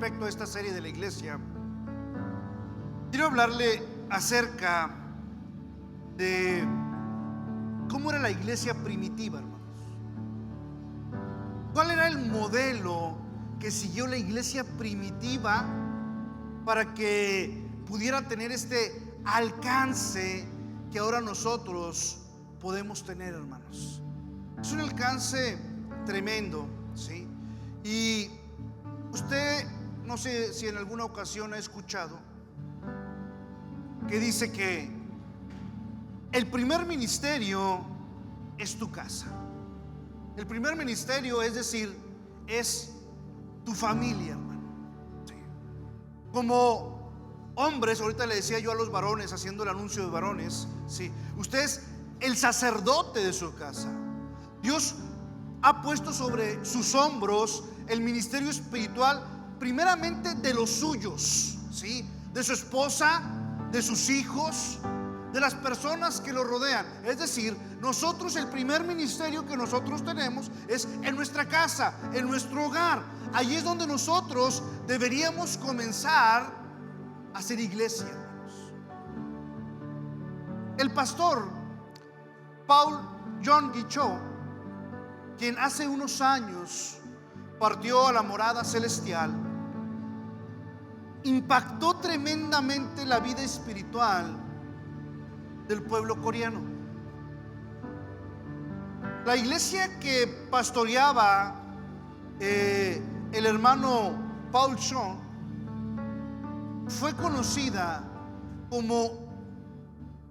respecto a esta serie de la iglesia, quiero hablarle acerca de cómo era la iglesia primitiva, hermanos. ¿Cuál era el modelo que siguió la iglesia primitiva para que pudiera tener este alcance que ahora nosotros podemos tener, hermanos? Es un alcance tremendo, ¿sí? Y usted, no sé si en alguna ocasión ha escuchado que dice que el primer ministerio es tu casa. El primer ministerio, es decir, es tu familia, hermano. Sí. Como hombres, ahorita le decía yo a los varones, haciendo el anuncio de varones, sí, usted es el sacerdote de su casa. Dios ha puesto sobre sus hombros el ministerio espiritual, primeramente de los suyos, ¿sí? De su esposa, de sus hijos, de las personas que lo rodean. Es decir, nosotros, el primer ministerio que nosotros tenemos es en nuestra casa, en nuestro hogar. Allí es donde nosotros deberíamos comenzar a hacer iglesia, hermanos. El pastor Paul John Guichot, quien hace unos años partió a la morada celestial, impactó tremendamente la vida espiritual del pueblo coreano. La iglesia que pastoreaba el hermano Paul Chon fue conocida como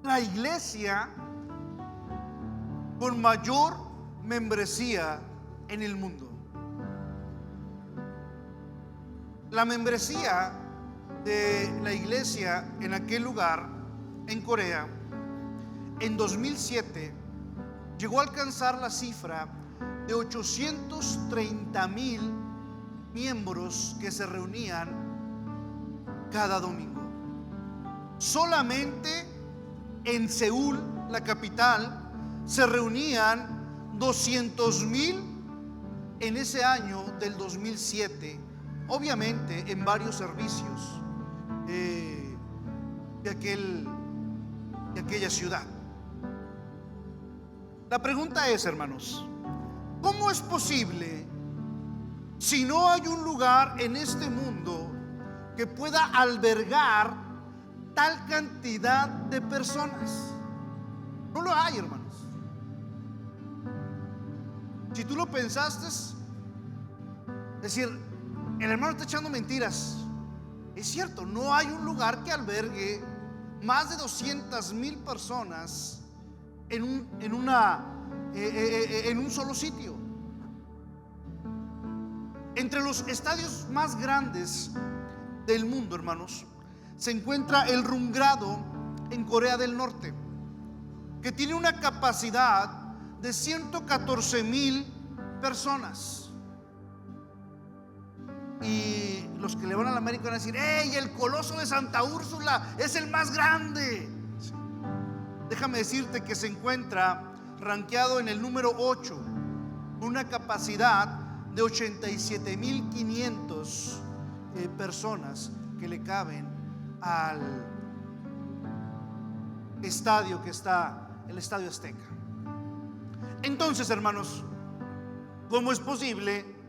la iglesia con mayor membresía en el mundo. La membresía de la iglesia en aquel lugar, en Corea, en 2007 llegó a alcanzar la cifra de 830,000 miembros que se reunían cada domingo. Solamente en Seúl, la capital, se reunían 200,000 en ese año del 2007, obviamente en varios servicios de aquella ciudad. La pregunta es, hermanos, ¿cómo es posible, si no hay un lugar en este mundo que pueda albergar tal cantidad de personas? No lo hay, hermanos. Si tú lo pensaste, es decir, el hermano está echando mentiras. Es cierto, no hay un lugar que albergue más de 200,000 personas en un solo sitio. Entre los estadios más grandes del mundo, hermanos, se encuentra el Rumgrado en Corea del Norte, que tiene una capacidad de 114,000 personas. Y los que le van a la América van a decir: ¡Ey, el Coloso de Santa Úrsula es el más grande! Sí. Déjame decirte que se encuentra rankeado en el número 8, con una capacidad de 87,500 personas que le caben al estadio que está, el Estadio Azteca. Entonces, hermanos, ¿cómo es posible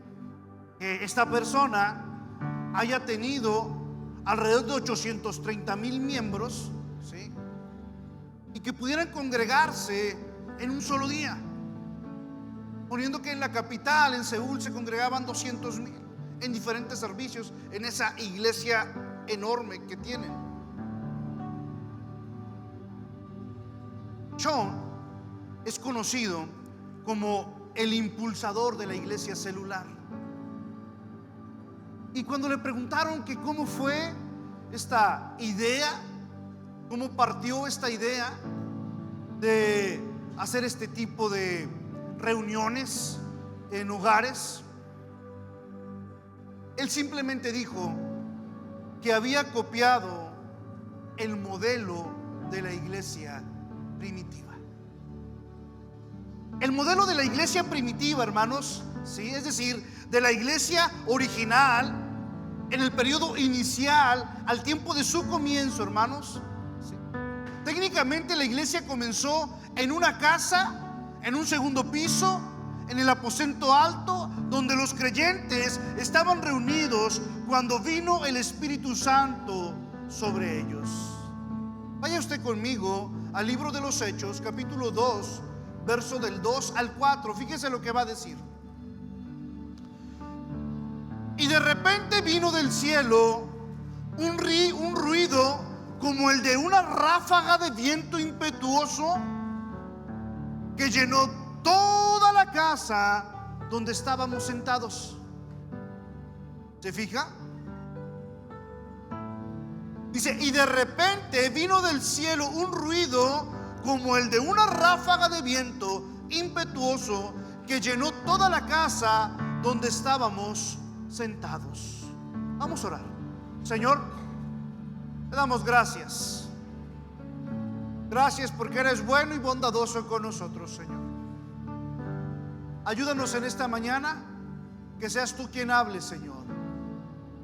que esta persona haya tenido alrededor de 830,000 miembros, ¿sí?, y que pudieran congregarse en un solo día, poniendo que en la capital, en Seúl, se congregaban 200,000 en diferentes servicios en esa iglesia enorme que tienen? Chon es conocido como el impulsador de la iglesia celular. Y cuando le preguntaron que cómo fue esta idea, cómo partió esta idea de hacer este tipo de reuniones en hogares, él simplemente dijo que había copiado el modelo de la iglesia primitiva. El modelo de la iglesia primitiva, hermanos, ¿sí?, es decir, de la iglesia original, en el periodo inicial, al tiempo de su comienzo, hermanos. ¿Sí? Técnicamente la iglesia comenzó en una casa, en un segundo piso, en el aposento alto, donde los creyentes estaban reunidos cuando vino el Espíritu Santo sobre ellos. Vaya usted conmigo al libro de los Hechos, capítulo 2, verso del 2 al 4. Fíjese lo que va a decir. Y de repente vino del cielo un ruido como el de una ráfaga de viento impetuoso que llenó toda la casa donde estábamos sentados. ¿Se fija? Dice, y de repente vino del cielo un ruido como el de una ráfaga de viento impetuoso que llenó toda la casa donde estábamos sentados. Vamos a orar. Señor, te damos gracias. Gracias porque eres bueno y bondadoso con nosotros, Señor. Ayúdanos en esta mañana, que seas tú quien hable, Señor.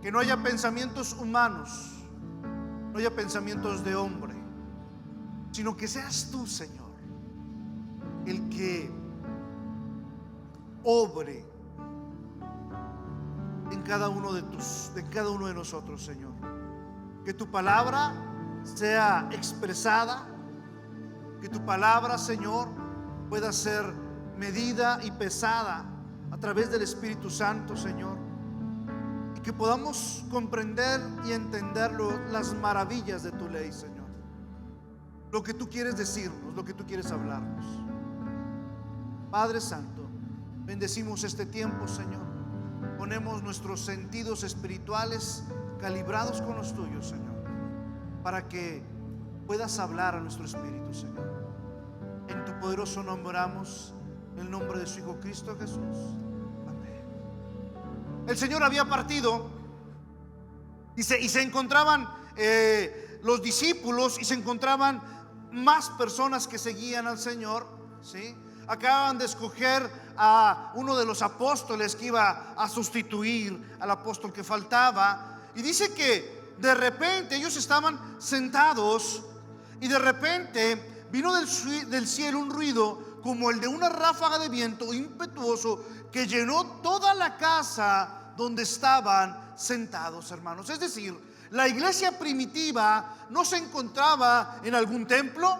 Que no haya pensamientos humanos, no haya pensamientos de hombre, sino que seas tú, Señor, el que obre en cada uno de nosotros, Señor. Que tu palabra sea expresada, que tu palabra, Señor, pueda ser medida y pesada a través del Espíritu Santo, Señor, y que podamos comprender y entender las maravillas de tu ley, Señor. Lo que tú quieres decirnos, lo que tú quieres hablarnos. Padre Santo, bendecimos este tiempo, Señor. Ponemos nuestros sentidos espirituales calibrados con los tuyos, Señor, para que puedas hablar a nuestro espíritu, Señor. En tu poderoso nombre oramos, en el nombre de su Hijo Cristo Jesús. Amén. El Señor había partido, dice, y se encontraban los discípulos, y se encontraban más personas que seguían al Señor, ¿sí? Acaban de escoger a uno de los apóstoles que iba a sustituir al apóstol que faltaba. Y dice que de repente ellos estaban sentados, y de repente vino del cielo un ruido como el de una ráfaga de viento impetuoso que llenó toda la casa donde estaban sentados, hermanos. Es decir, la iglesia primitiva no se encontraba en algún templo,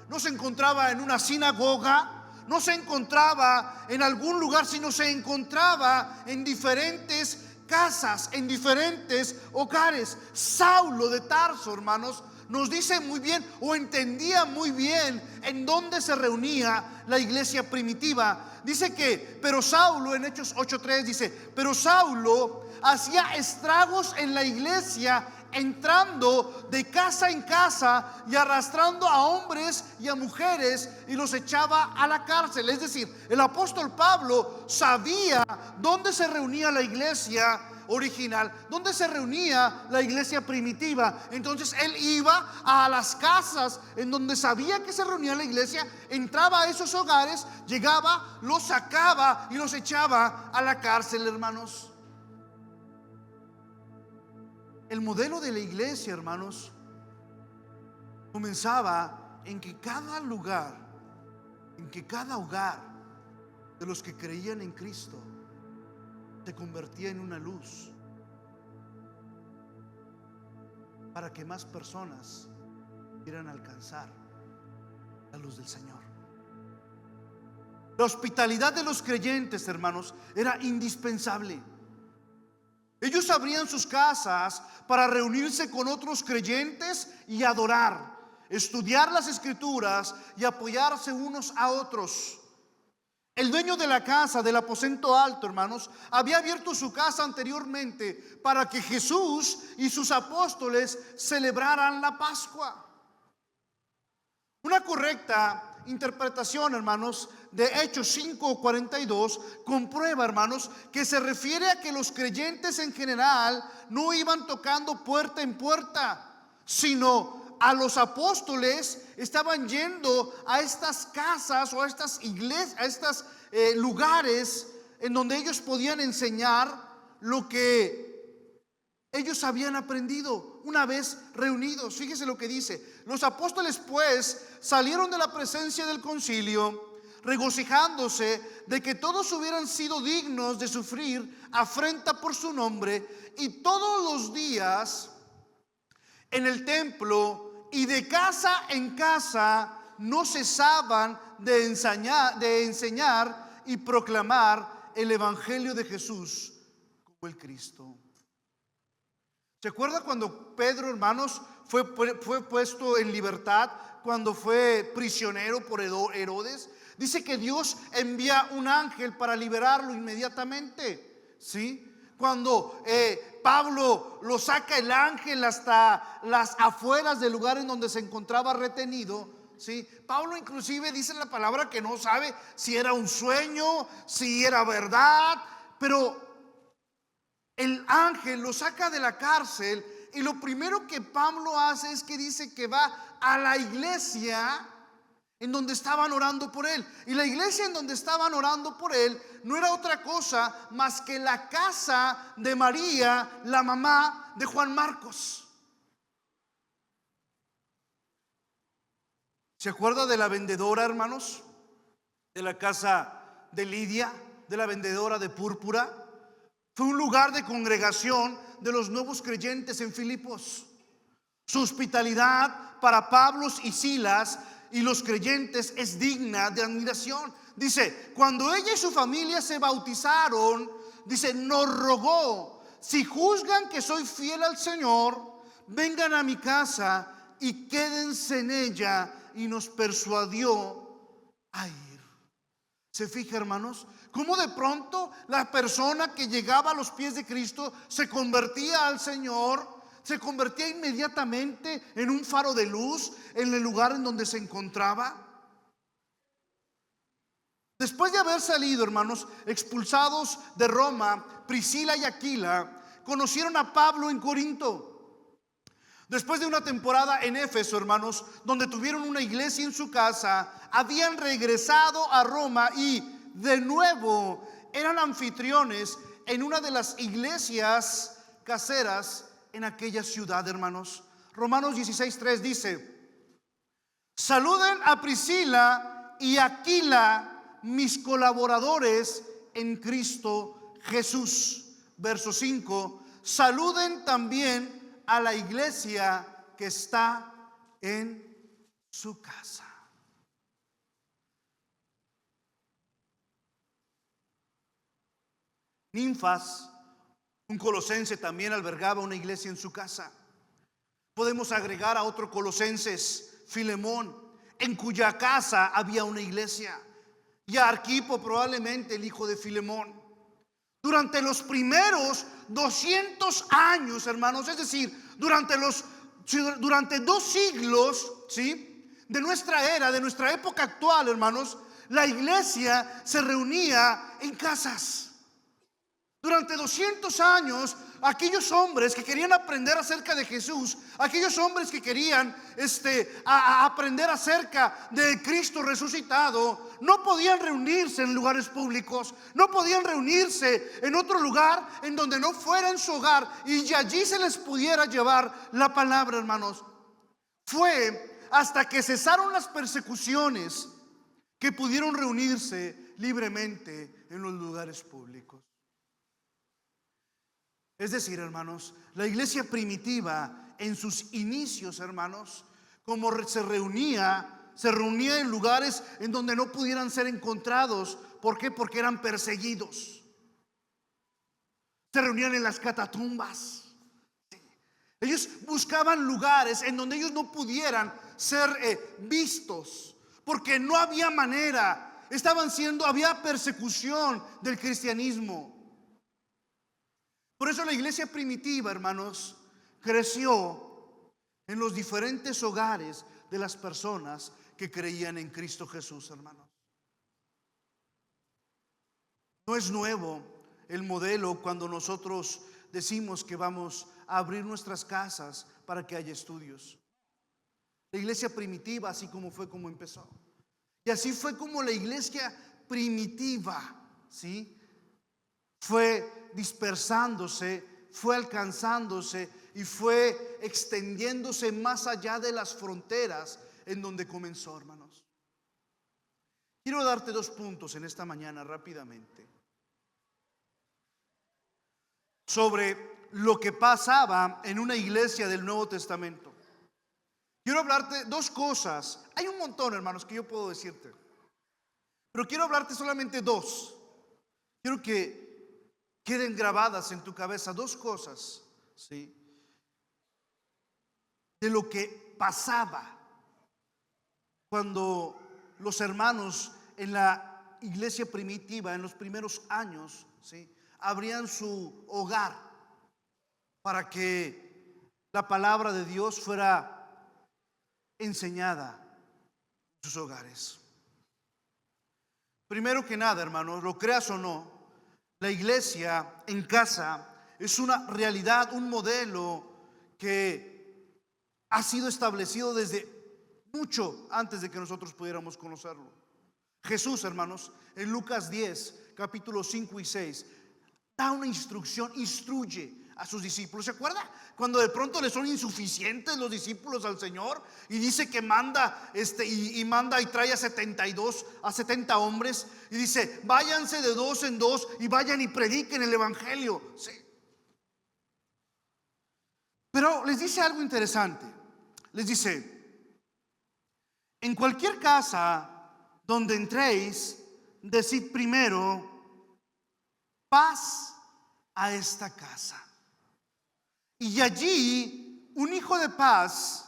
no se encontraba en una sinagoga, no se encontraba en algún lugar, sino se encontraba en diferentes casas, en diferentes hogares. Saulo de Tarso, hermanos, nos dice muy bien, o entendía muy bien, en dónde se reunía la iglesia primitiva. Dice que, pero Saulo, en Hechos 8:3 dice, pero Saulo hacía estragos en la iglesia, entrando de casa en casa y arrastrando a hombres y a mujeres, y los echaba a la cárcel. Es decir, el apóstol Pablo sabía dónde se reunía la iglesia original, dónde se reunía la iglesia primitiva. Entonces él iba a las casas en donde sabía que se reunía la iglesia, entraba a esos hogares, llegaba, los sacaba y los echaba a la cárcel, hermanos. El modelo de la iglesia, hermanos, comenzaba en que cada lugar, en que cada hogar de los que creían en Cristo se convertía en una luz para que más personas pudieran alcanzar la luz del Señor. La hospitalidad de los creyentes, hermanos, era indispensable. Ellos abrían sus casas para reunirse con otros creyentes y adorar, estudiar las escrituras y apoyarse unos a otros. El dueño de la casa, del aposento alto, hermanos, había abierto su casa anteriormente para que Jesús y sus apóstoles celebraran la Pascua. Una correcta interpretación, hermanos, de Hechos 5:42 comprueba, hermanos, que se refiere a que los creyentes en general no iban tocando puerta en puerta, sino a los apóstoles estaban yendo a estas casas o a estas iglesias, a estos lugares en donde ellos podían enseñar lo que ellos habían aprendido una vez reunidos. Fíjese lo que dice: los apóstoles pues salieron de la presencia del concilio, regocijándose de que todos hubieran sido dignos de sufrir afrenta por su nombre, y todos los días en el templo y de casa en casa no cesaban de enseñar y proclamar el evangelio de Jesús como el Cristo. ¿Se acuerda cuando Pedro, hermanos, fue puesto en libertad, cuando fue prisionero por Herodes? Dice que Dios envía un ángel para liberarlo inmediatamente, ¿sí? Cuando Pablo lo saca el ángel hasta las afueras del lugar en donde se encontraba retenido, ¿sí? Pablo inclusive dice en la palabra que no sabe si era un sueño, si era verdad, pero el ángel lo saca de la cárcel, y lo primero que Pablo hace es que dice que va a la iglesia en donde estaban orando por él. Y la iglesia en donde estaban orando por él no era otra cosa más que la casa de María, la mamá de Juan Marcos. ¿Se acuerda de la vendedora, hermanos? De la casa de Lidia, de la vendedora de púrpura. Fue un lugar de congregación de los nuevos creyentes en Filipos. Su hospitalidad para Pablo y Silas y los creyentes es digna de admiración. Dice, cuando ella y su familia se bautizaron, dice, nos rogó: si juzgan que soy fiel al Señor, vengan a mi casa y quédense en ella. Y nos persuadió a ir. ¿Se fija, hermanos? Cómo de pronto la persona que llegaba a los pies de Cristo se convertía al Señor, se convertía inmediatamente en un faro de luz en el lugar en donde se encontraba. Después de haber salido, hermanos, expulsados de Roma, Priscila y Aquila conocieron a Pablo en Corinto. Después de una temporada en Éfeso, hermanos, donde tuvieron una iglesia en su casa, habían regresado a Roma y de nuevo eran anfitriones en una de las iglesias caseras en aquella ciudad, hermanos. Romanos 16:3 dice: saluden a Priscila y Aquila, mis colaboradores en Cristo Jesús. Verso 5: saluden también a la iglesia que está en su casa. Ninfas, un colosense, también albergaba una iglesia en su casa. Podemos agregar a otro Colosenses, Filemón, en cuya casa había una iglesia, y a Arquipo, probablemente el hijo de Filemón. Durante los primeros 200 años, hermanos, es decir, durante 2 siglos, ¿sí?, de nuestra era, de nuestra época actual, hermanos, la iglesia se reunía en casas. Durante 200 años, aquellos hombres que querían aprender acerca de Jesús, aquellos hombres que querían aprender acerca de Cristo resucitado, no podían reunirse en lugares públicos, no podían reunirse en otro lugar en donde no fuera en su hogar y allí se les pudiera llevar la palabra, hermanos. Fue hasta que cesaron las persecuciones que pudieron reunirse libremente en los lugares públicos. Es decir, hermanos, la iglesia primitiva en sus inicios, hermanos, como se reunía en lugares en donde no pudieran ser encontrados. ¿Por qué? Porque eran perseguidos. Se reunían en las catatumbas. Ellos buscaban lugares en donde ellos no pudieran ser vistos, porque no había manera. Había persecución del cristianismo. Por eso la iglesia primitiva, hermanos, creció en los diferentes hogares de las personas que creían en Cristo Jesús, hermanos. No es nuevo el modelo cuando nosotros decimos que vamos a abrir nuestras casas para que haya estudios. La iglesia primitiva, así como fue como empezó. Y así fue como la iglesia primitiva, ¿sí?, fue dispersándose fue alcanzándose y fue extendiéndose más allá de las fronteras en donde comenzó, hermanos. Quiero darte 2 puntos en esta mañana rápidamente sobre lo que pasaba en una iglesia del Nuevo Testamento. Quiero hablarte 2 cosas. Hay un montón, hermanos, que yo puedo decirte, pero quiero hablarte solamente 2. Quiero que queden grabadas en tu cabeza 2 cosas, ¿sí?, de lo que pasaba cuando los hermanos en la iglesia primitiva, en los primeros años, ¿sí?, abrían su hogar para que la palabra de Dios fuera enseñada en sus hogares. Primero que nada, hermanos, lo creas o no, la iglesia en casa es una realidad, un modelo que ha sido establecido desde mucho antes de que nosotros pudiéramos conocerlo. Jesús, hermanos, en Lucas 10, capítulos 5 y 6, da una instrucción, instruye a sus discípulos. ¿Se acuerda? Cuando de pronto le son insuficientes los discípulos al Señor y dice que manda manda y trae a 70 hombres y dice: váyanse de 2 en 2 y vayan y prediquen el evangelio. Sí. Pero les dice algo interesante. Les dice: en cualquier casa donde entréis, decid primero: paz a esta casa. Y allí un hijo de paz,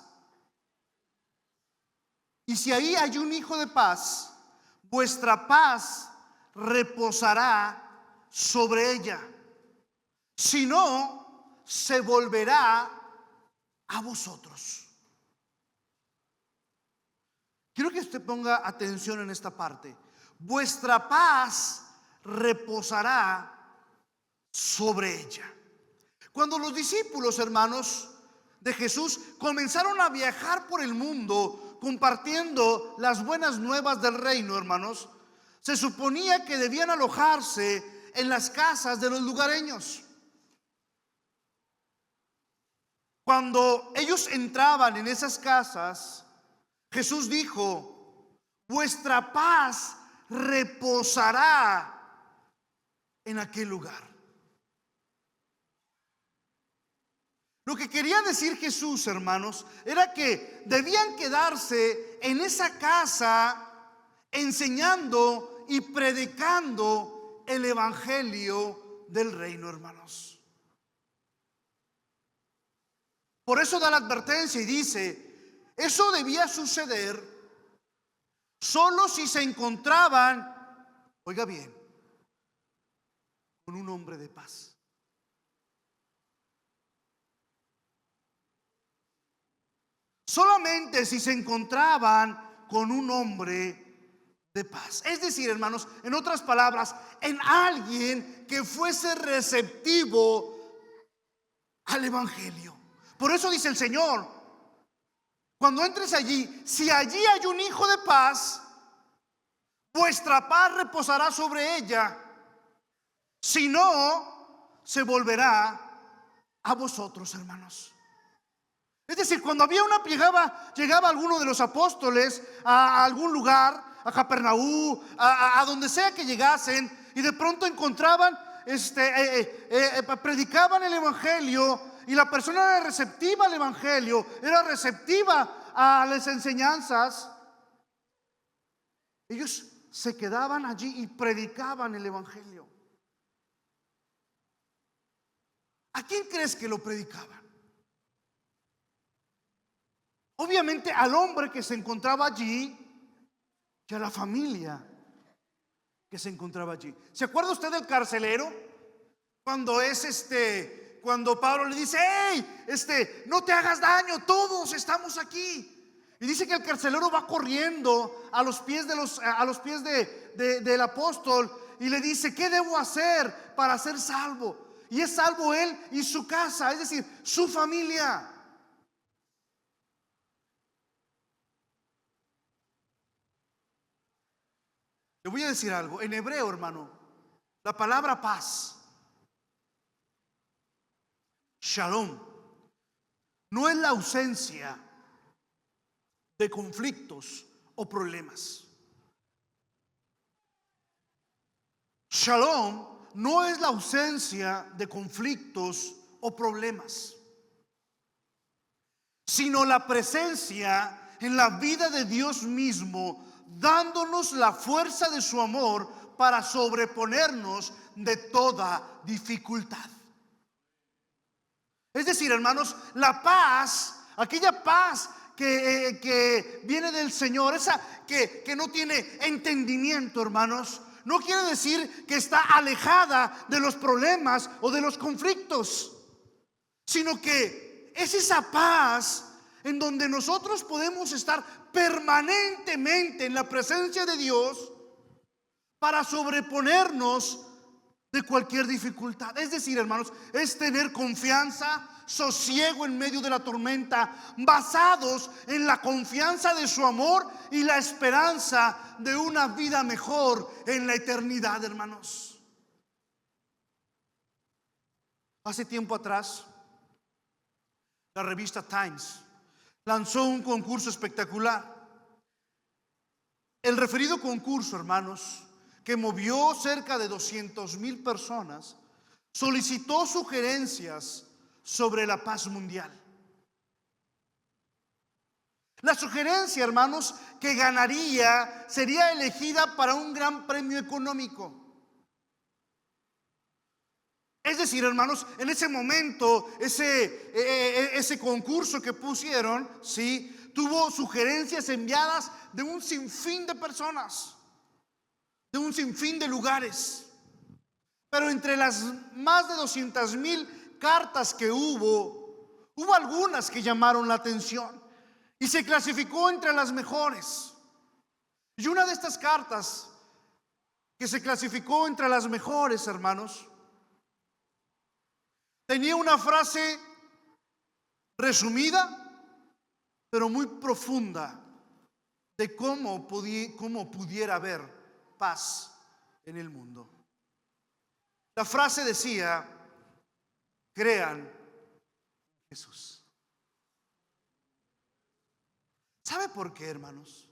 y si ahí hay un hijo de paz, vuestra paz reposará sobre ella. Si no, se volverá a vosotros. Quiero que usted ponga atención en esta parte. Vuestra paz reposará sobre ella. Cuando los discípulos, hermanos, de Jesús comenzaron a viajar por el mundo compartiendo las buenas nuevas del reino, hermanos, se suponía que debían alojarse en las casas de los lugareños. Cuando ellos entraban en esas casas, Jesús dijo: vuestra paz reposará en aquel lugar. Lo que quería decir Jesús, hermanos, era que debían quedarse en esa casa enseñando y predicando el evangelio del reino, hermanos. Por eso da la advertencia y dice: eso debía suceder solo si se encontraban, oiga bien, con un hombre de paz. Solamente si se encontraban con un hombre de paz. Es decir, hermanos, en otras palabras, en alguien que fuese receptivo al evangelio. Por eso dice el Señor: cuando entres allí, si allí hay un hijo de paz, vuestra paz reposará sobre ella. Si no, se volverá a vosotros, hermanos. Es decir, cuando había llegaba alguno de los apóstoles a algún lugar, a Capernaú, a donde sea que llegasen, y de pronto encontraban, predicaban el evangelio, y la persona era receptiva al evangelio, era receptiva a las enseñanzas, ellos se quedaban allí y predicaban el evangelio. ¿A quién crees que lo predicaban? Obviamente al hombre que se encontraba allí y a la familia que se encontraba allí. ¿Se acuerda usted del carcelero? Cuando cuando Pablo le dice: hey, no te hagas daño, todos estamos aquí. Y dice que el carcelero va corriendo a los pies del apóstol y le dice: ¿qué debo hacer para ser salvo? Y es salvo él y su casa, es decir, su familia. Le voy a decir algo. En hebreo, hermano, la palabra paz Shalom no es la ausencia de conflictos o problemas. Shalom no es la ausencia de conflictos o problemas, sino la presencia en la vida de Dios mismo, dándonos la fuerza de su amor para sobreponernos de toda dificultad. Es decir, hermanos, la paz, aquella paz que viene del Señor, esa que no tiene entendimiento, hermanos, no quiere decir que está alejada de los problemas o de los conflictos, sino que es esa paz en donde nosotros podemos estar permanentemente en la presencia de Dios para sobreponernos de cualquier dificultad. Es decir, hermanos, es tener confianza, sosiego en medio de la tormenta, basados en la confianza de su amor y la esperanza de una vida mejor en la eternidad, hermanos. Hace tiempo atrás, la revista Times lanzó un concurso espectacular. El referido concurso, hermanos, que movió cerca de 200,000 personas, solicitó sugerencias sobre la paz mundial. La sugerencia, hermanos, que ganaría sería elegida para un gran premio económico. Es decir, hermanos, en ese momento, ese concurso que pusieron, ¿sí?, tuvo sugerencias enviadas de un sinfín de personas, de un sinfín de lugares. Pero entre las más de 200,000 cartas que hubo algunas que llamaron la atención y se clasificó entre las mejores. Y una de estas cartas que se clasificó entre las mejores, hermanos, tenía una frase resumida, pero muy profunda, de cómo pudiera haber paz en el mundo. La frase decía: crean en Jesús. ¿Sabe por qué, hermanos?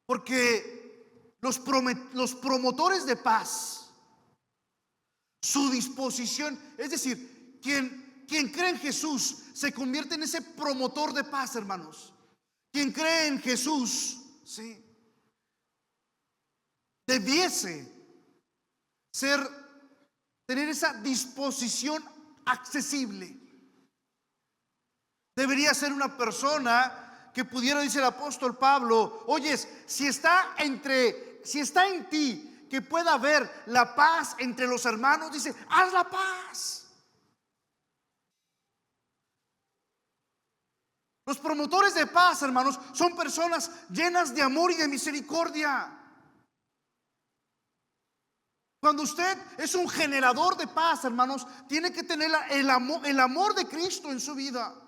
Porque los promotores de paz, su disposición, es decir, quien cree en Jesús se convierte en ese promotor de paz, hermanos. Quien cree en Jesús, sí, debiese tener esa disposición accesible. Debería ser una persona que pudiera, dice el apóstol Pablo, oyes, si está en ti que pueda haber la paz entre los hermanos, dice, haz la paz. Los promotores de paz, hermanos, son personas llenas de amor y de misericordia. Cuando usted es un generador de paz, hermanos, tiene que tener el amor de Cristo en su vida.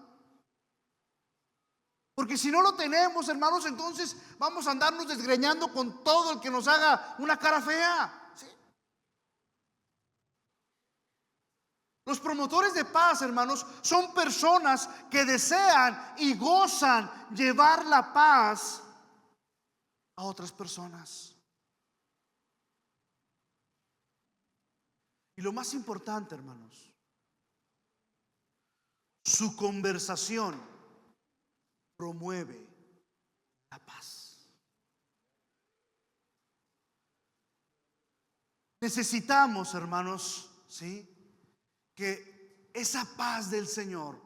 Porque si no lo tenemos, hermanos, entonces vamos a andarnos desgreñando con todo el que nos haga una cara fea, ¿sí? Los promotores de paz, hermanos, son personas que desean y gozan llevar la paz a otras personas. Y lo más importante, hermanos, su conversación promueve la paz. Necesitamos, hermanos, ¿sí?, que esa paz del Señor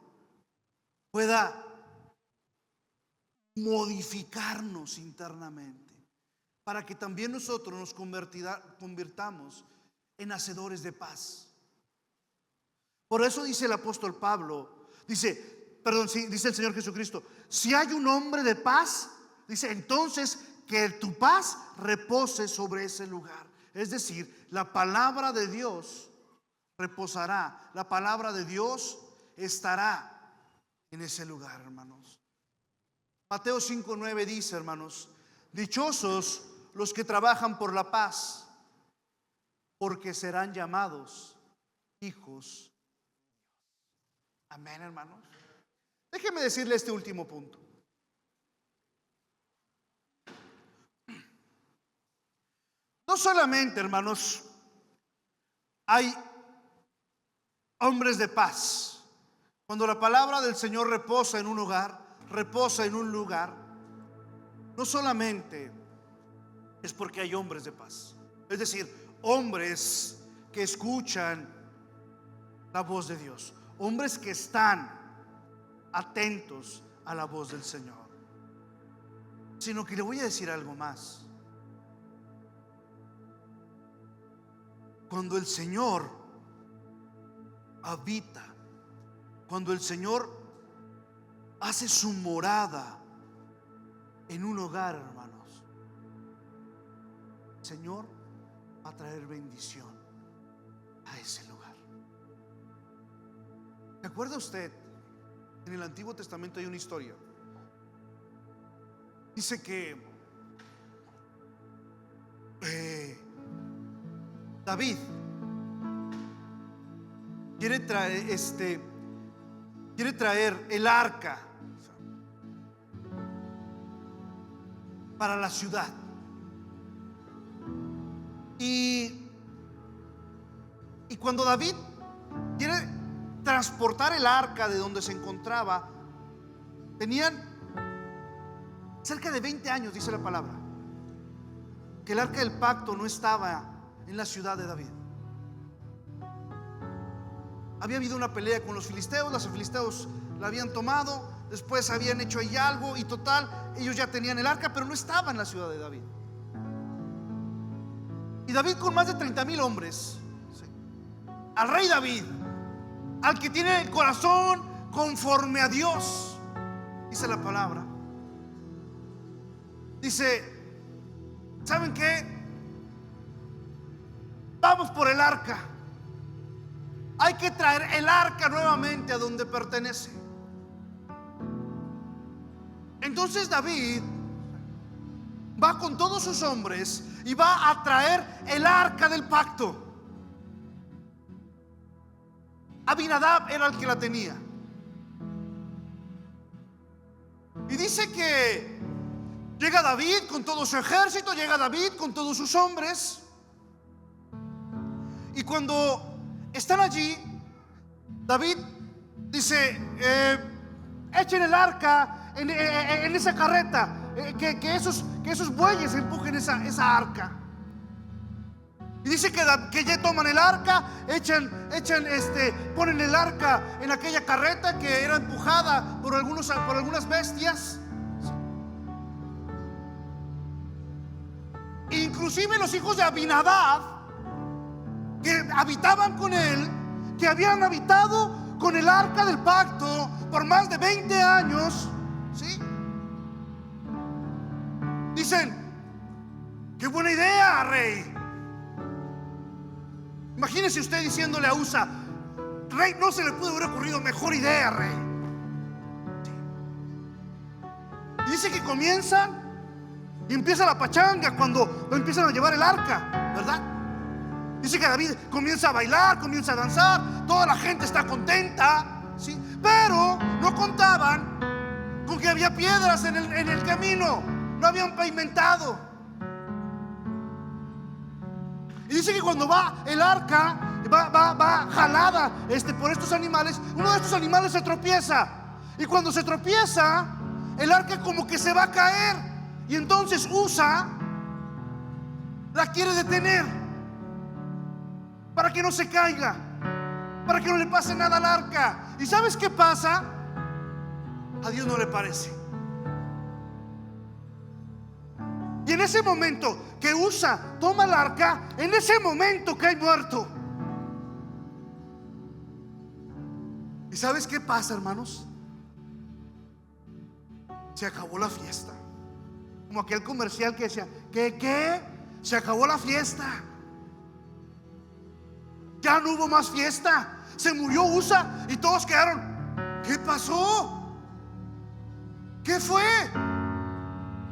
pueda modificarnos internamente, para que también nosotros nos convirtamos en hacedores de paz. Por eso dice el apóstol Pablo, dice el Señor Jesucristo, si hay un hombre de paz, dice, entonces que tu paz repose sobre ese lugar. Es decir, la palabra de Dios reposará, la palabra de Dios estará en ese lugar, hermanos. Mateo 5:9 dice, hermanos, dichosos los que trabajan por la paz, porque serán llamados hijos. Amén, hermanos. Déjeme decirle este último punto. No solamente, hermanos, hay hombres de paz. Cuando la palabra del Señor reposa en un hogar, reposa en un lugar, no solamente es porque hay hombres de paz, es decir, hombres que escuchan la voz de Dios, hombres que están atentos a la voz del Señor, sino que le voy a decir algo más. Cuando el Señor habita, cuando el Señor hace su morada en un hogar, hermanos, el Señor va a traer bendición a ese lugar. ¿Se acuerda usted? En el Antiguo Testamento hay una historia. Dice que David quiere traer el arca para la ciudad. Y cuando David quiere transportar el arca de donde se encontraba, tenían cerca de 20 años, dice la palabra, que el arca del pacto no estaba en la ciudad de David. Había habido una pelea con los filisteos, los filisteos la habían tomado, después habían hecho ahí algo y total, ellos ya tenían el arca, pero no estaba en la ciudad de David. Y David, con más de 30,000 hombres, ¿sí?, al rey David, al que tiene el corazón conforme a Dios, dice la palabra, dice: ¿saben qué? Vamos por el arca. Hay que traer el arca nuevamente a donde pertenece. Entonces David va con todos sus hombres y va a traer el arca del pacto. Abinadab era el que la tenía. Y dice que llega David con todo su ejército, llega David con todos sus hombres. Y cuando están allí, David dice: echen el arca en esa carreta, que esos bueyes empujen esa arca. Y dice que ya toman el arca, ponen el arca en aquella carreta que era empujada por algunas bestias. Inclusive los hijos de Abinadab, que habitaban con él, que habían habitado con el arca del pacto por más de 20 años, ¿sí?, dicen: qué buena idea, rey. Imagínese usted diciéndole a Usa: rey, no se le pudo haber ocurrido mejor idea, rey. Y dice que comienzan y empieza la pachanga cuando lo empiezan a llevar el arca, ¿verdad? Dice que David comienza a bailar, comienza a danzar, toda la gente está contenta, ¿sí? Pero no contaban con que había piedras en el camino, no habían pavimentado. Y dice que cuando va el arca, va jalada por estos animales, uno de estos animales se tropieza. Y cuando se tropieza, el arca como que se va a caer. Y entonces Usa la quiere detener para que no se caiga, para que no le pase nada al arca. ¿Y sabes qué pasa? A Dios no le parece. Y en ese momento que Usa toma el arca, en ese momento cae muerto. ¿Y sabes qué pasa, hermanos? Se acabó la fiesta. Como aquel comercial que decía: ¿qué? Se acabó la fiesta. Ya no hubo más fiesta. Se murió Usa y todos quedaron: ¿qué pasó? ¿Qué fue?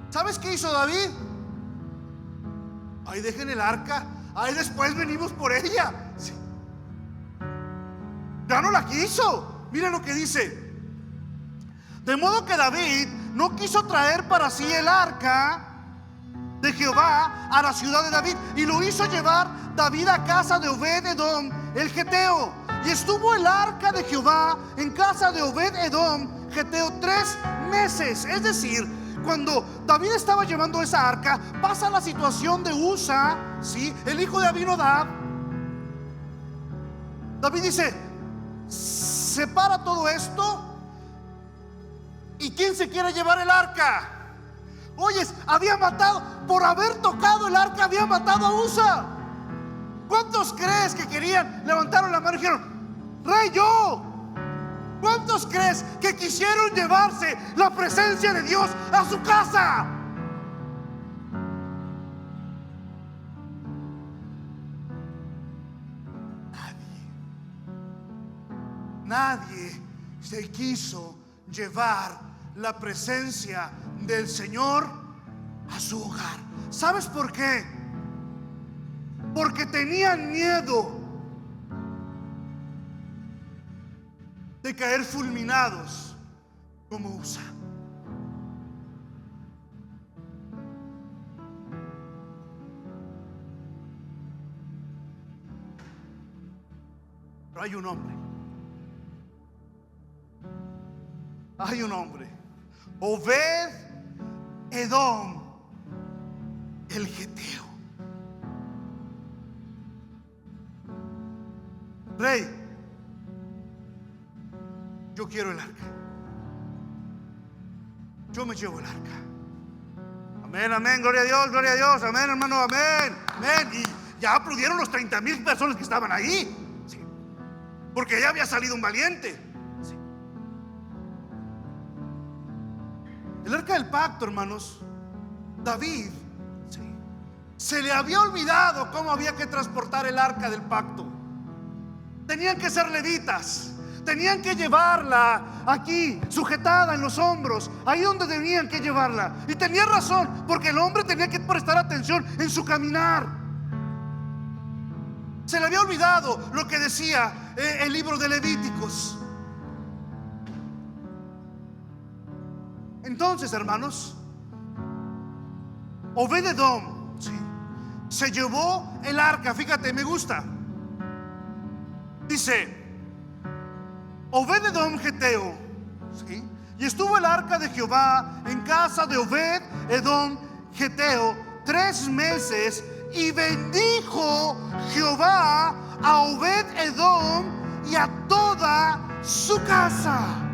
¿Sabes qué hizo David? Ahí dejen el arca, ahí después venimos por ella. Sí. Ya no la quiso. Mira lo que dice. De modo que David no quiso traer para sí el arca de Jehová a la ciudad de David, y lo hizo llevar David a casa de Obed-edom el geteo. Y estuvo el arca de Jehová en casa de Obed-edom geteo 3 meses. Es decir, cuando David estaba llevando esa arca, pasa la situación de Usa, ¿sí?, el hijo de Abinadab. David dice: separa todo esto. ¿Y quién se quiere llevar el arca? Oyes, había matado, por haber tocado el arca, había matado a Usa. ¿Cuántos crees que querían? Levantaron la mano y dijeron: rey, yo. ¿Cuántos crees que quisieron llevarse la presencia de Dios a su casa? Nadie se quiso llevar la presencia del Señor a su hogar. ¿Sabes por qué? Porque tenían miedo de caer fulminados como Usa. Pero hay un hombre. Hay un hombre, Obed-edom el geteo. Rey, yo quiero el arca. Yo me llevo el arca. Amén, amén, gloria a Dios, amén, hermano, amén, amén. Y ya aplaudieron los 30,000 personas que estaban ahí, sí, porque ya había salido un valiente. El arca del pacto, hermanos, David, sí, se le había olvidado cómo había que transportar el arca del pacto. Tenían que ser levitas, tenían que llevarla aquí, sujetada en los hombros, ahí donde tenían que llevarla. Y tenía razón, porque el hombre tenía que prestar atención en su caminar. Se le había olvidado lo que decía el libro de Levíticos. Entonces, hermanos, Obed-edom, sí, se llevó el arca. Fíjate, me gusta. Dice: Obed-edom geteo, ¿sí? Y estuvo el arca de Jehová en casa de Obed-edom geteo 3 meses, y bendijo Jehová a Obed-edom y a toda su casa.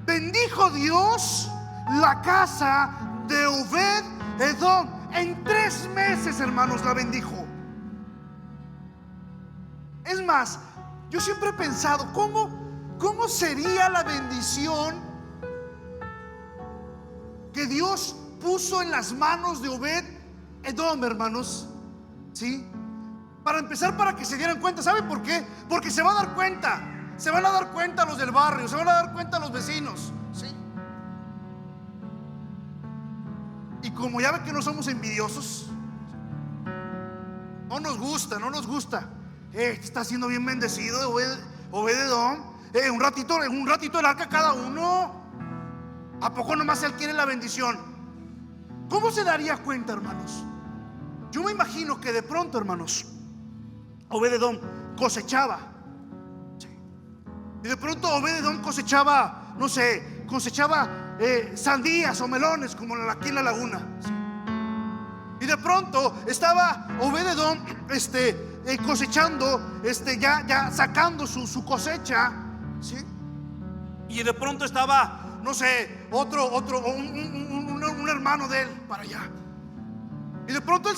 Bendijo Dios la casa de Obed-edom. En 3 meses, hermanos, la bendijo. Es más, yo siempre he pensado, ¿cómo sería la bendición que Dios puso en las manos de Obed-edom, hermanos? ¿Sí? Para empezar, para que se dieran cuenta. ¿Saben por qué? Porque se va a dar cuenta. Se van a dar cuenta los del barrio, se van a dar cuenta los vecinos, ¿sí? Y como ya ven que no somos envidiosos, no nos gusta. Está siendo bien bendecido Obed-edom. Un ratito el arca cada uno. ¿A poco nomás él quiere la bendición? ¿Cómo se daría cuenta, hermanos? Yo me imagino que de pronto, hermanos, Obed-edom cosechaba. Y de pronto Obed-edom cosechaba, no sé, sandías o melones como aquí en la laguna, ¿sí? Y de pronto estaba Obed-edom cosechando, ya sacando su cosecha, ¿sí? Y de pronto estaba, no sé, un hermano de él para allá. Y de pronto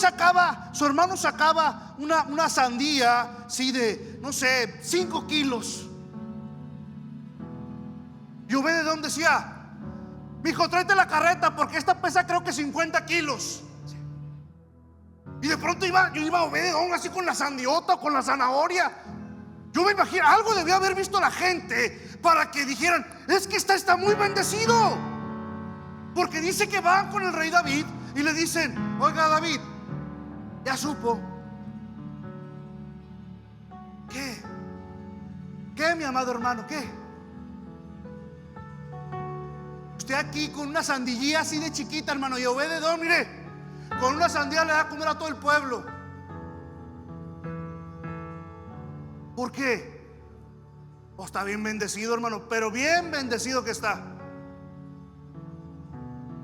su hermano sacaba una sandía, ¿sí?, de, no sé, 5 kilos. Y Obed-edom decía: mijo, tráete la carreta porque esta pesa creo que 50 kilos. Y de pronto iba Obed-edom así con la sandiota o con la zanahoria. Yo me imagino, algo debía haber visto la gente para que dijeran: es que está muy bendecido. Porque dice que van con el rey David y le dicen: oiga, David, ya supo. ¿Qué ¿Qué, mi amado hermano? ¿Qué? Usted aquí con una sandillía así de chiquita, hermano, y Obed-Edom, mire, con una sandía le da a comer a todo el pueblo. ¿Por qué? Oh, está bien bendecido, hermano, pero bien bendecido que está.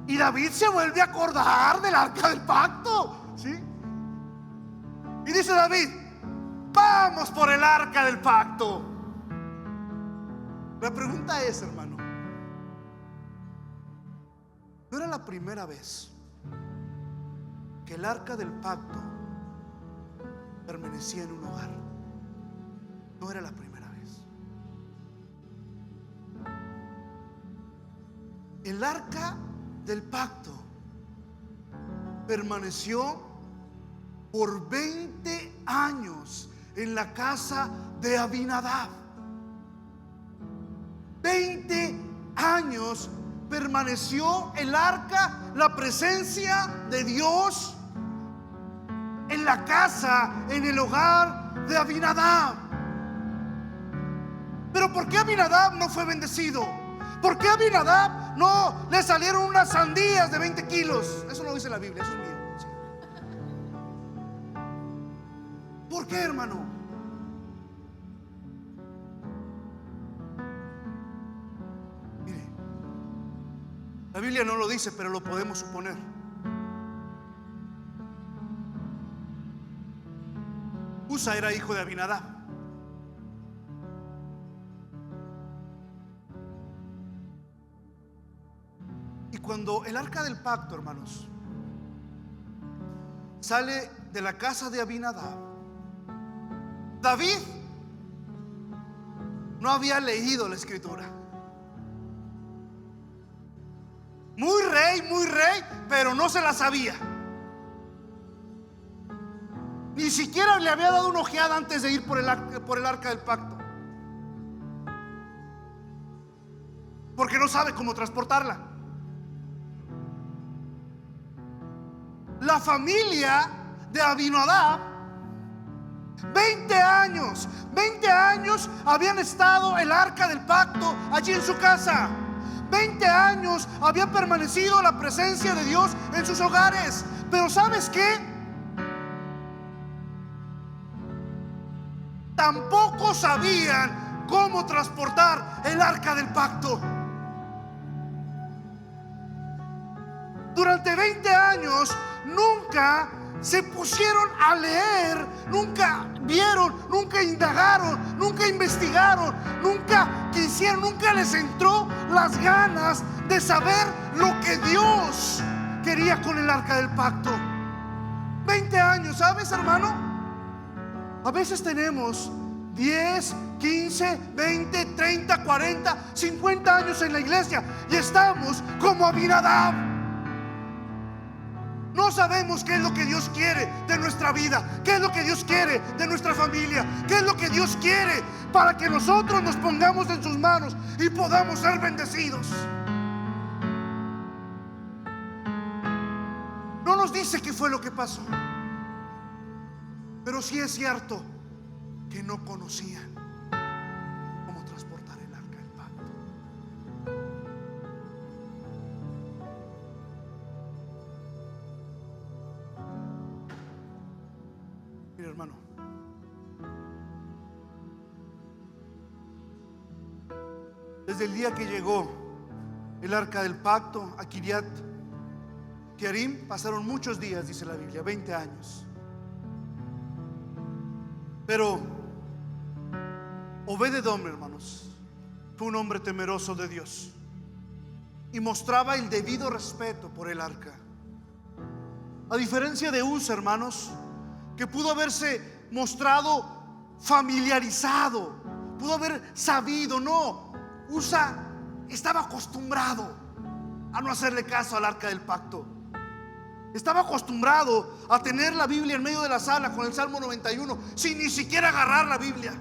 Y David se vuelve a acordar del arca del pacto, ¿sí? Y dice David: vamos por el arca del pacto. La pregunta es, hermano, ¿no era la primera vez que el arca del pacto permanecía en un hogar? No era la primera vez. El arca del pacto permaneció por 20 años en la casa de Abinadab. 20 años permaneció el arca, la presencia de Dios, en la casa, en el hogar de Abinadab. Pero ¿por qué Abinadab no fue bendecido? ¿Por qué a Abinadab no le salieron unas sandías de 20 kilos? Eso no dice la Biblia, eso es mío, sí. ¿Por qué, hermano? Mire, la Biblia no lo dice, pero lo podemos suponer. Usa era hijo de Abinadab. Y cuando el arca del pacto, hermanos, sale de la casa de Abinadab, David no había leído la escritura. Muy rey, pero no se la sabía. Ni siquiera le había dado una ojeada antes de ir por el arca del pacto, porque no sabe cómo transportarla. La familia de Abinadab, 20 años habían estado el arca del pacto allí en su casa. 20 años había permanecido la presencia de Dios en sus hogares. Pero ¿sabes qué? Tampoco sabían cómo transportar el arca del pacto. Durante 20 años nunca se pusieron a leer, nunca vieron, nunca indagaron, nunca investigaron, nunca quisieron, nunca les entró las ganas de saber lo que Dios quería con el arca del pacto. 20 años, ¿sabes, hermano? A veces tenemos 10, 15, 20, 30, 40, 50 años en la iglesia y estamos como Abinadab. No sabemos qué es lo que Dios quiere de nuestra vida, qué es lo que Dios quiere de nuestra familia, qué es lo que Dios quiere para que nosotros nos pongamos en sus manos y podamos ser bendecidos. No nos dice qué fue lo que pasó, pero sí es cierto que no conocían cómo transportar el arca del pacto. Mira, hermano, desde el día que llegó el arca del pacto a Kiriat Jearim pasaron muchos días, dice la Biblia, 20 años. Pero Obed-Edom, hermanos, fue un hombre temeroso de Dios y mostraba el debido respeto por el arca. A diferencia de Usa, hermanos, que pudo haberse mostrado familiarizado, pudo haber sabido. No, Usa estaba acostumbrado a no hacerle caso al arca del pacto. Estaba acostumbrado a tener la Biblia en medio de la sala con el Salmo 91 sin ni siquiera agarrar la Biblia.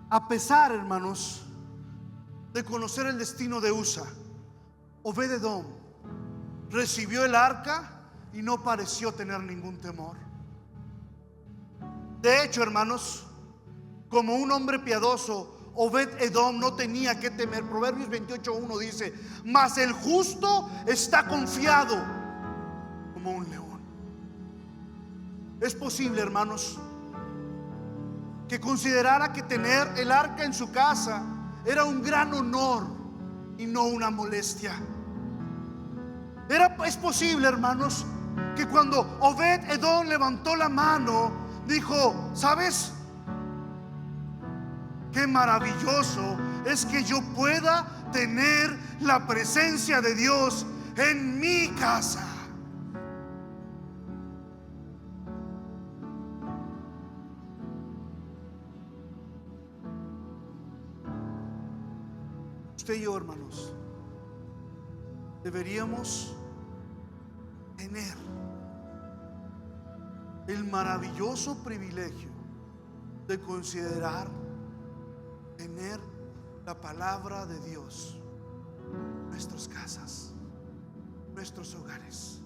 A pesar, hermanos, de conocer el destino de Usa, Obed-Edom recibió el arca y no pareció tener ningún temor. De hecho, hermanos, como un hombre piadoso, Obed-Edom no tenía que temer. Proverbios 28:1 dice: mas el justo está confiado como un león. Es posible, hermanos, que considerara que tener el arca en su casa era un gran honor y no una molestia. Es posible, hermanos, que cuando Obed-Edom levantó la mano, dijo: ¿sabes? Qué maravilloso es que yo pueda tener la presencia de Dios en mi casa. Usted y yo, hermanos, deberíamos tener el maravilloso privilegio de considerar tener la palabra de Dios en nuestras casas, nuestros hogares,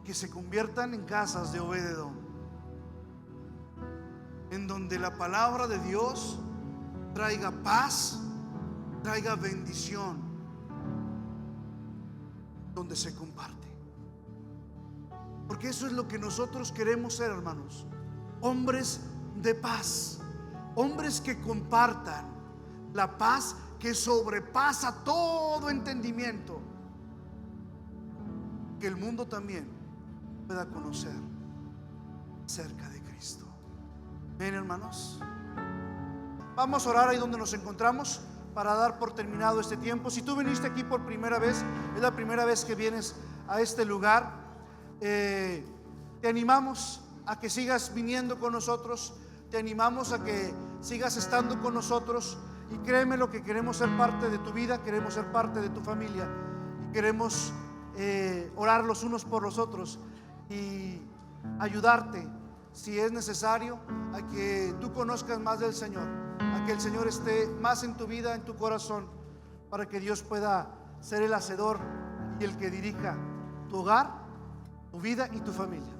que se conviertan en casas de Obed-Edom, en donde la palabra de Dios traiga paz, traiga bendición, donde se comparte. Porque eso es lo que nosotros queremos ser, hermanos: hombres de paz, hombres que compartan la paz que sobrepasa todo entendimiento, que el mundo también pueda conocer acerca de Cristo. Ven, hermanos, vamos a orar ahí donde nos encontramos para dar por terminado este tiempo. Si tú viniste aquí por primera vez, es la primera vez que vienes a este lugar, te animamos a que sigas viniendo con nosotros, te animamos a que sigas estando con nosotros, y créeme lo que queremos ser parte de tu vida, queremos ser parte de tu familia, y queremos orar los unos por los otros y ayudarte, si es necesario, a que tú conozcas más del Señor, a que el Señor esté más en tu vida, en tu corazón, para que Dios pueda ser el hacedor y el que dirija tu hogar, tu vida y tu familia.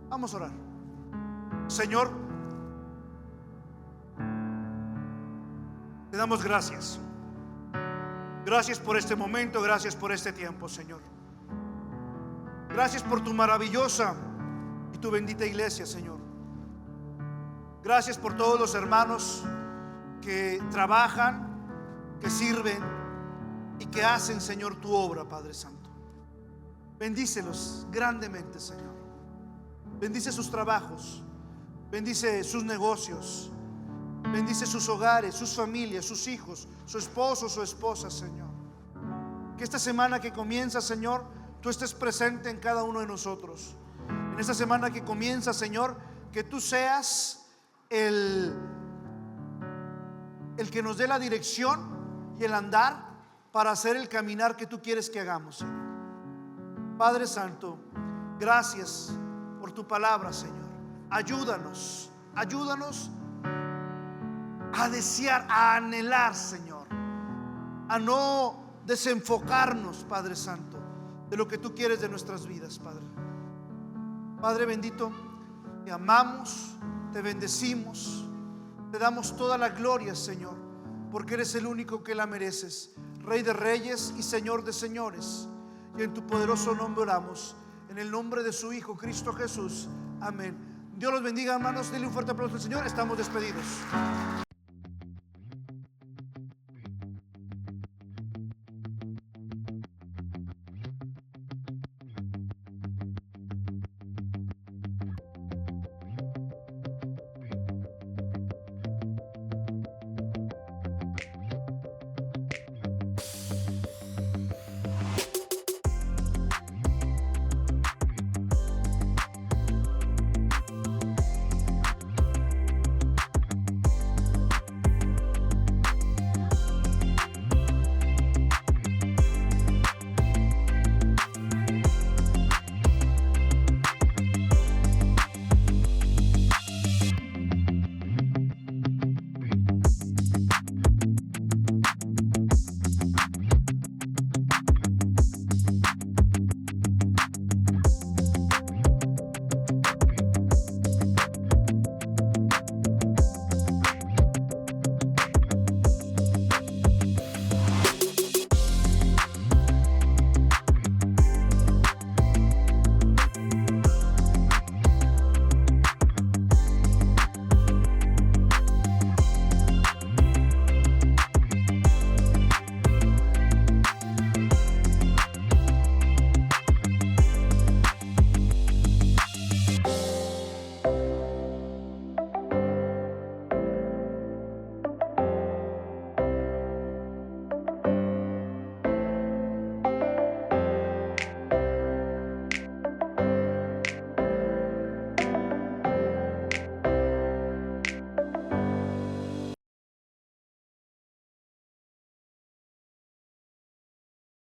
Vamos a orar. Señor, te damos gracias. Gracias por este momento, gracias por este tiempo, Señor. Gracias por tu maravillosa y tu bendita iglesia, Señor. Gracias por todos los hermanos que trabajan, que sirven y que hacen, Señor, tu obra, Padre Santo. Bendícelos grandemente, Señor. Bendice sus trabajos, bendice sus negocios, bendice sus hogares, sus familias, sus hijos, su esposo, su esposa, Señor. Que esta semana que comienza, Señor, tú estés presente en cada uno de nosotros. En esta semana que comienza, Señor, que tú seas el que nos dé la dirección y el andar para hacer el caminar que tú quieres que hagamos, Señor. Padre Santo, gracias por tu palabra, Señor. Ayúdanos a desear, a anhelar, Señor, a no desenfocarnos, Padre Santo, de lo que tú quieres de nuestras vidas, Padre. Padre bendito, te amamos, te bendecimos, te damos toda la gloria, Señor, porque eres el único que la mereces, Rey de reyes y Señor de señores. Y en tu poderoso nombre oramos, en el nombre de su Hijo Cristo Jesús. Amén. Dios los bendiga, hermanos. Denle un fuerte aplauso al Señor. Estamos despedidos.